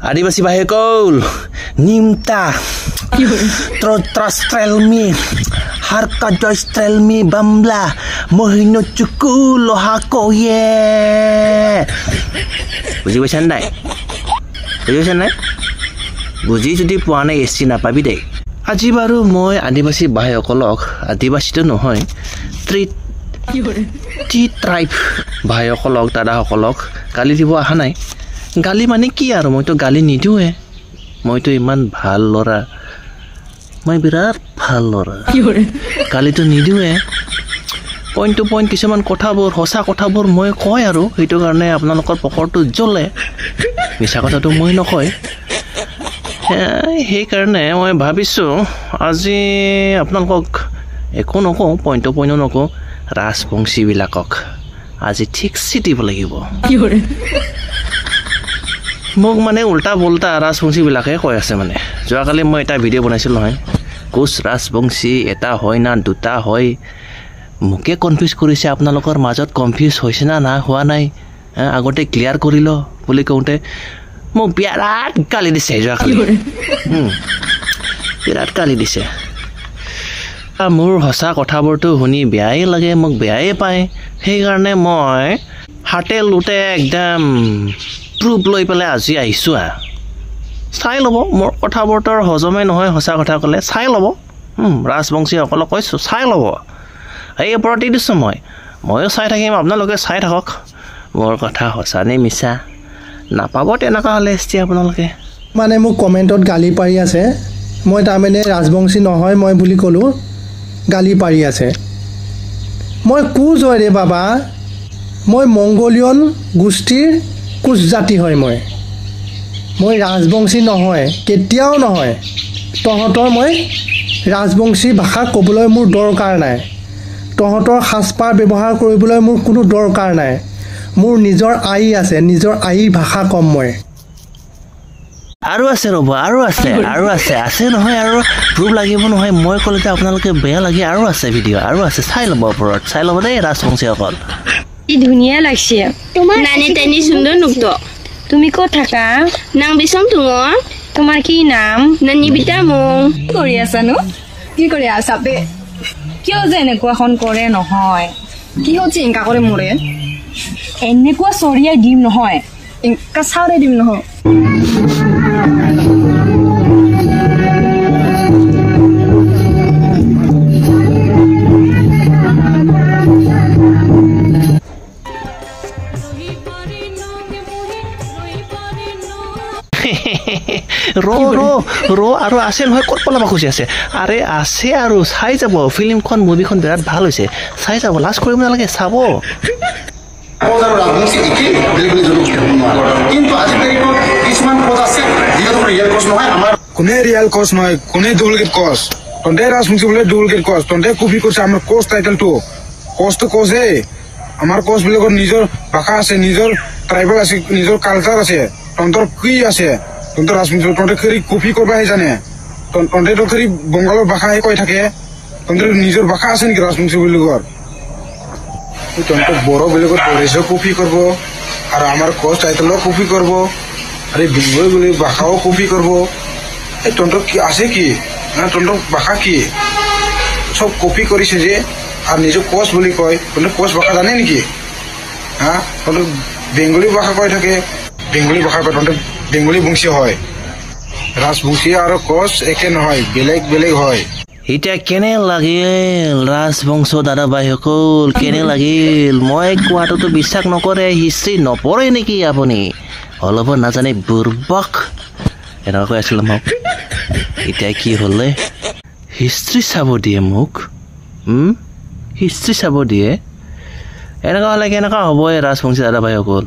আদিবাসী ভাইসকল নিমতা ট্ৰট্ৰাষ্ট্ৰেলমি হাৰকাজষ্ট্ৰেলমি বামলা মহিনো চুকু লোহা কয়ে বুজি পাইছা নাই বুজি যদি পোৱা নাই এচি নাপাবি দেই আজি বাৰু মই আদিবাসী ভাইসকলক আদিবাসীটো নহয় ট্ৰাইব ভাইসকলক দাদাসকলক গালি দিব অহা নাই গালি মানে কি আৰু মইতো গালি নিদিওঁৱে মইতো ইমান ভাল ল'ৰা মই বিৰাট ভাল ল'ৰা গালিটো নিদিওঁৱে পইণ্ট টু পইণ্ট কিছুমান কথাবোৰ সঁচা কথাবোৰ মই কয় আৰু সেইটো কাৰণে আপোনালোকৰ পকৰটো জ্বলে মিছা কথাটো মই নকয় সেইকাৰণে মই ভাবিছোঁ আজি আপোনালোকক একো নকওঁ পইণ্ট টু পইণ্টো নকওঁ ৰাজবংশীবিলাকক আজি ঠিক চিটিব লাগিব মোক মানে উল্টা পুল্টা ৰাজবংশীবিলাকে কৈ আছে মানে যোৱাকালি মই এটা ভিডিঅ' বনাইছিলোঁ নহয় কোচ ৰাজবংশী এটা হয় না দুটা হয় মোকে কনফিউজ কৰিছে আপোনালোকৰ মাজত কনফিউজ হৈছে না হোৱা নাই আগতে ক্লিয়াৰ কৰি ল বুলি কওঁতে মোক বিৰাট গালি দিছে যোৱাকালি বিৰাট গালি দিছে মোৰ সঁচা কথাবোৰতো শুনি বেয়াই লাগে মোক বেয়াই পায় সেইকাৰণে মই হাতে লোটে একদম প্ৰুফ লৈ পেলাই আজি আহিছোঁ চাই ল'ব মোৰ কথাবোৰতো হজমে নহয় সঁচা কথা ক'লে চাই ল'ব ৰাজবংশীসকলক কৈছোঁ চাই ল'ব এই ওপৰতে দিছোঁ ময়ো চাই থাকিম আপোনালোকে চাই থাকক মোৰ কথা সঁচা নে মিছা নাপাব তেনেকুৱা হ'লে এতিয়া আপোনালোকে মানে মোক কমেণ্টত গালি পাৰি আছে মই তাৰমানে ৰাজবংশী নহয় মই বুলি ক'লোঁ গালি পাৰি আছে মই কোচ হয় ৰে বাবা মই মংগোলিয়ন গোষ্ঠীৰ কোচ জাতি হয় মই ৰাজবংশী নহয় কেতিয়াও নহয় তহঁতৰ মই ৰাজবংশী ভাষা ক'বলৈ মোৰ দৰকাৰ নাই তহঁতৰ সাজপাৰ ব্যৱহাৰ কৰিবলৈ মোৰ কোনো দৰকাৰ নাই মোৰ নিজৰ আই আছে নিজৰ আইৰ ভাষা কম মই আৰু আছে ৰ'ব আৰু আছে নহয় আৰু প্ৰুফ লাগিব নহয় মই ক'লে আপোনালোকে বেয়া লাগে আৰু আছে ভিডিঅ' আৰু আছে চাই ল'ব ওপৰত চাই ল'ব দেই ৰাজবংশীসকল ই ধুনীয়া লাগছে তোমাৰ নানি তানি সুন্দৰ নুক্ত তুমি ক'ত থাকা নাং বিচম তুঙৰ তোমাৰ কি নাম নানি বিতা মং কি কৰি আছানো কি কৰি আছা বে কিয় যে এনেকুৱাখন কৰে নহয় কি হৈছে এংকা কৰে মোৰে এনেকুৱা চৰিয়াই দিম নহয় এংকা চাউৰে দিম নহয় ৰ আৰু আছে নহয় ক'ত পলাব খুজি আছে আৰে আছে আৰু চাই যাব ফিল্মখন মুভিখন বিৰাট ভাল হৈছে চাই যাব লাজ কৰিব নালাগে চাব কোনে ৰিয়েল কচ নহয় কোনে ডুপ্লিকেট কচ তহঁতে ৰাজবংশী বোলে ডুপ্লিকেট কচ তহঁতে কপি কৰিছে আমাৰ কচ টাইটেলটো কচটো কচে আমাৰ কচ বিলাকৰ নিজৰ ভাষা আছে নিজৰ ট্ৰাইবেল আছে নিজৰ কালচাৰ আছে তহঁতৰ কি আছে তহঁতৰ ৰাজবংশী তহঁতে খেৰি কপি কৰিবাহে জানে তহঁতেতো খেৰি বংগালৰ ভাষাহে কৈ থাকে তহঁতৰ নিজৰ ভাষা আছে নেকি ৰাজবংশী বিলাকৰ তহঁতে বড়ো বিলাকৰ ড্ৰেছো কপি কৰিব আৰু আমাৰ কচ টাইটেলো কপি কৰিব আৰু বেংগলী বুলি ভাষাও কপি কৰিব এই তহঁতৰ কি আছে কি তহঁতৰ ভাষা কি চব কপি কৰিছে যে আৰু নিজক কোচ বুলি কয় তহঁতে কোচ ভাষা জানে নেকি তহঁতে বেংগলী ভাষা কৈ থাকে বেংগলী ভাষা কয় তহঁতে বেংগলী বংশী হয় ৰাজবংশী আৰু কোচ একে নহয় বেলেগ বেলেগ হয় এতিয়া কেনে লাগিল ৰাজবংশ দাদা ভাইসকল কেনে লাগিল মই কোৱাটোতো বিশ্বাস নকৰে হিষ্ট্ৰী নপঢ়ে নেকি আপুনি অলপ নাজানে বুৰ্বক এনেকুৱা কৈ আছিলোঁ মোক এতিয়া কি হ'লে হিষ্ট্ৰী চাব দিয়ে মোক হিষ্ট্ৰী চাব দিয়ে এনেকুৱা হ'লে কেনেকুৱা হ'ব এই ৰাজবংশী দাদা ভাইসকল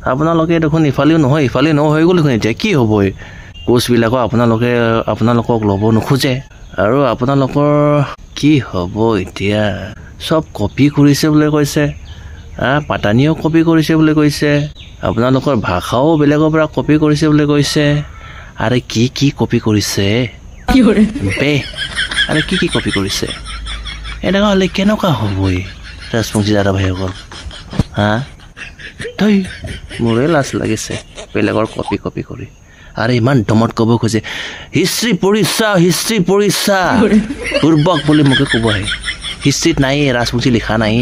আপোনালোকে দেখোন ইফালেও নহয় হৈ গ'ল দেখোন এতিয়া কি হ'ব কোচবিলাকক আপোনালোকক ল'ব নোখোজে আৰু আপোনালোকৰ কি হ'ব এতিয়া চব কপি কৰিছে বুলি কৈছে পাটানীও কপি কৰিছে বুলি কৈছে আপোনালোকৰ ভাষাও বেলেগৰ পৰা কপি কৰিছে বুলি কৈছে আৰে কি কপি কৰিছে বে আৰে কি কপি কৰিছে এনেকুৱা হ'লে কেনেকুৱা হ'বই ৰাজবংশী দাদা ভাইসকল ধৈ মোৰে লাজ লাগিছে বেলেগৰ কপি কৰি আৰু ইমান দমত ক'ব খোজে হিষ্ট্ৰী পঢ়িছা পূৰ্বক বুলি মোকে ক'ব আহে হিষ্ট্ৰীত নাই ৰাজবংশী লিখা নাই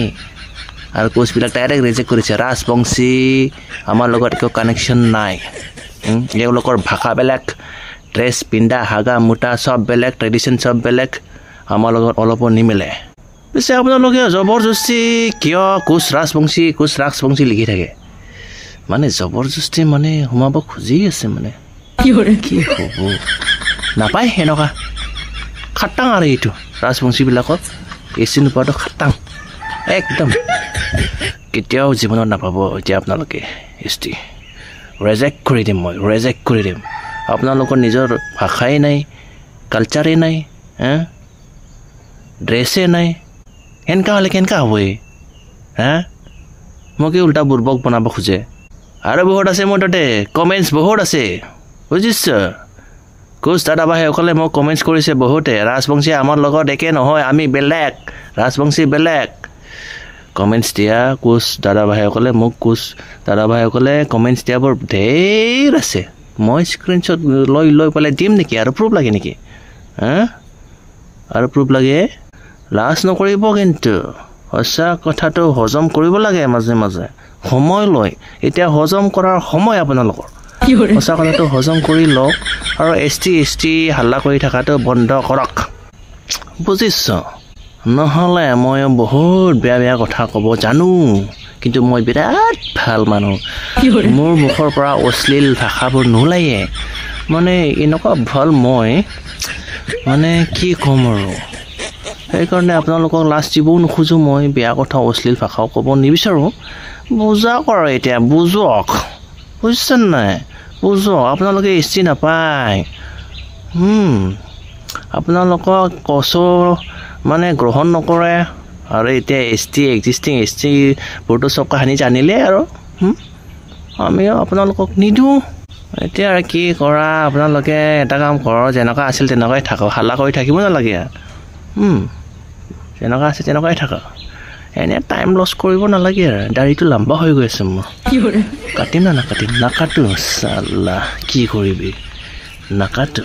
আৰু কোচবিলাক ডাইৰেক্ট ৰিজেক্ট কৰিছে ৰাজবংশী আমাৰ লগত একো কানেকশ্যন নাই এওঁলোকৰ ভাষা বেলেগ ড্ৰেছ পিন্ধা হাগা মোটা চব বেলেগ ট্ৰেডিশ্যন চব বেলেগ আমাৰ লগত অলপো নিমিলে পিছে আপোনালোকে জবৰদস্তি কিয় কোচ ৰাজবংশী লিখি থাকে মানে জবৰদস্তি মানে সোমাব খুজি আছে মানে কি হ'ব নাপায় সেনেকুৱা খাটাং আৰু এইটো ৰাজবংশীবিলাকক এচি নোপোৱাটো খাটাং একদম কেতিয়াও জীৱনত নাপাব এতিয়া আপোনালোকে এচটি ৰেজেক্ট কৰি দিম আপোনালোকৰ নিজৰ ভাষাই নাই কালচাৰেই নাই ড্ৰেছে নাই এনেকুৱা হ'লে কেনেকুৱা হ'ব মোকে উল্টা বুৰ্বক বনাব খোজে আৰু বহুত আছে মোৰ তাতে কমেণ্টছ বহুত আছে বুজিছ কোচ দাদাবাইসকলে মোক কমেণ্টছ কৰিছে বহুতে ৰাজবংশী আমাৰ লগত একে নহয় আমি বেলেগ ৰাজবংশী বেলেগ কমেণ্টছ দিয়া কোচ দাদাবাইসকলে মোক কমেণ্টছ দিয়াবোৰ ধেৰ আছে মই স্ক্ৰীনশ্বট লৈ পেলাই দিম নেকি আৰু প্ৰুফ লাগে নেকি আৰু প্ৰুফ লাগে লাজ নকৰিব কিন্তু সঁচা কথাটো হজম কৰিব লাগে মাজে মাজে সময় লয় এতিয়া হজম কৰাৰ সময় আপোনালোকৰ সঁচা কথাটো হজম কৰি লওক আৰু এছ টি হাল্লা কৰি থকাটো বন্ধ কৰক বুজিছ নহ'লে মই বহুত বেয়া কথা ক'ব জানো কিন্তু মই বিৰাট ভাল মানুহ মোৰ মুখৰ পৰা অশ্লীল ভাষাবোৰ নোলায়ে মানে এনেকুৱা ভাল মই মানে কি ক'ম আৰু সেইকাৰণে আপোনালোকক লাজ দিবও নোখোজোঁ মই বেয়া কথা অশ্লীল ভাষাও ক'ব নিবিচাৰোঁ বুজাওক আৰু এতিয়া বুজক বুজিছেন নাই বুজক আপোনালোকে এচি নাপায় আপোনালোকক কচো মানে গ্ৰহণ নকৰে আৰু এতিয়া এক্সিষ্টিং এছ টি বোৰটো চব কাহিনী জানিলে আৰু আমিও আপোনালোকক নিদিওঁ এতিয়া আৰু কি কৰা আপোনালোকে এটা কাম কৰক যেনেকুৱা আছিল তেনেকুৱাই থাকক হাল্লা কৰি থাকিব নালাগে যেনেকুৱা আছে তেনেকুৱাই থাকক এনে টাইম লছ কৰিব নালাগে আৰু দাড়িটো লম্বা হৈ গৈ আছে মোৰ কাটিম না নাকাটো চাল্লা কি কৰিবি নাকাটো